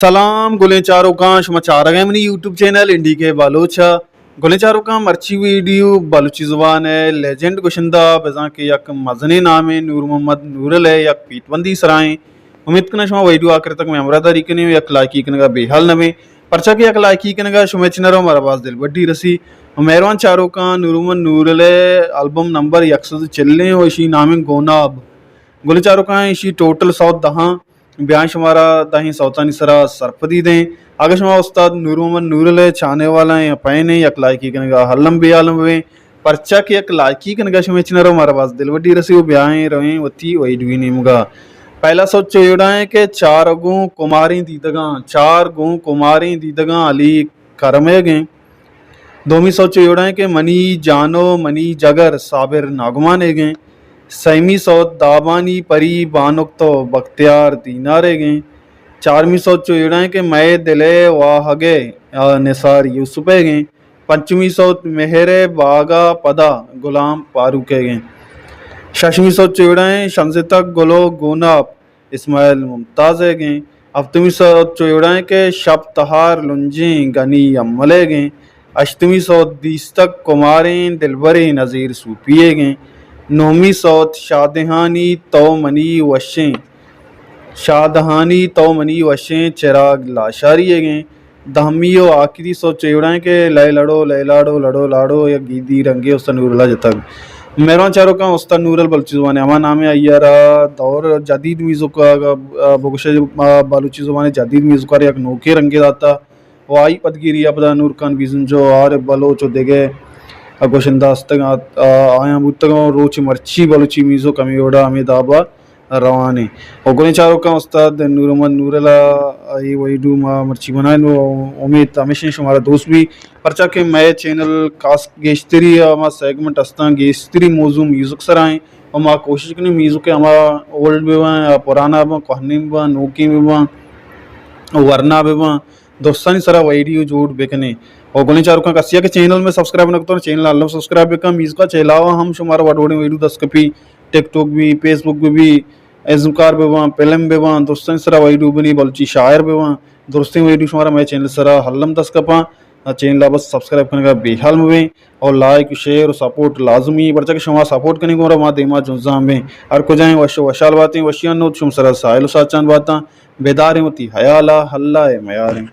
सलाम गुलेचारों का समाचार है अपनी यूट्यूब चैनल इंडी के बालोचा गुलेचारों का मर्ची वीडियो बलूची जुबान है लेजेंड कुशिंदा बजा के यक मजने नाम है नूर मोहम्मद नूरल है यक पीतबंदी सराय उम्मीद करना शुमा वीडियो आखिर तक मैं अमरादारी के नहीं यक लाइकी कनगा बेहाल नवे परचा के यक लाइकी कनगा शुमे चिनरो मरबाज दिल बड्डी रसी मेहरबान चारों का नूरुमन नूरल एल्बम नंबर यकसद चलने और इसी नाम गोनाब गुलेचारों का इसी टोटल 110 बयान शुमारा दाही सौतानी सरा सरपदी दें आगे शुमा उस्ताद नूर मोहम्मद नूरल छाने वाला है पैने यक लाइकी कनगा हल्लम बेआलम वे परचा के यक लाइकी कनगा शुमे चिनरो मरबाज दिलवड्डी रसी वो ब्याहें रवें वती वही डुई नीमगा पहला सोच चोड़ा है कि चार गो कुमारी दीदगा अली करमे गए दोमी सोच चोड़ा है कि मनी जानो मनी जगर साबिर नागमाने गए सैमी सौत दाबानी परी बानुक्तो बख्तियार दीनारे गए चारवीं सोच चोड़ा है कि मैं दिले वाहगे निसार यूसुफे गए पंचवीं सोच मेहरे बागा पदा गुलाम पारूके गए शशमी सोच चोड़ा है शमसितक गुलो गुनाब इस्माइल मुमताज़ गए हफ्तवी सोच चोड़ा है कि शब तहार लुंजी गनी अमले गए अष्टमी सौत दीस्तक कुमारें दिलबरे नज़ीर सूपिए गए नौमी सौत शादहानी तो मनी वशें चिराग लाशारी गए दहमी और आखिरी सोच चेवड़ाएँ के लय लड़ो लड़ो लाड़ो या गीदी रंगे उस्ता नूरला जतक मेहरबान चारों का उस्ता नूरल बलूची ज़ुबान हमारा नाम है अय्यारा दौर जदीद म्यूज़िक बगुश बलूची ज़ुबान जदीद म्यूज़िक एक नोके रंगे दाता वो आई पदगिरी अपदा नूर खान बीजन जो आर बलोचो देगे अगोशंदास्तग आया बुतग रोच मर्ची बलूची मीज़ो कमीोड़ा अमीदाबा रवानी और गोने चारों का उस्ताद नूर मोहम्मद नूरला ये वही डू मर्ची बनाए उम्मीद हमेशा हमारा दोस्त भी परचा के मैं चैनल कास गेश्तरी हमारा सेगमेंट अस्ता गेश्तरी मौजू म्यूज़िक सर आए और माँ कोशिश करें म्यूज़िक के हमारा ओल्ड भी वहाँ पुराना भी कहानी भी वहाँ नोकी भी वहाँ वरना भी वहाँ दोस्तानी सरा वीडियो जोड़ बेकने और गोली चारों का कसिया के चैनल में सब्सक्राइब न तो चैनल अल्लाह सब्सक्राइब बेका म्यूज़िक का चलावा हम शुमारा वाडोड़े वीडियो 10 कपी टिकटॉक भी फेसबुक भी एजुकार भी वहाँ फिल्म भी वहाँ दोस्तन सरा वीडियो बनी बल्कि शायर भी वहाँ दोस्ती वीडियो शुमारा मैं चैनल सरा हल्लम 10 कपा चैनल बस सब्सक्राइब करने का बेहाल में और लाइक शेयर और सपोर्ट लाजमी बच्चा के शुमार सपोर्ट करने को वहाँ देमा जुज़ा में और को जाएँ वशाल बातें वशियान शुम सरा साहिल साचान बातें बेदार होती हयाला हल्ला मयार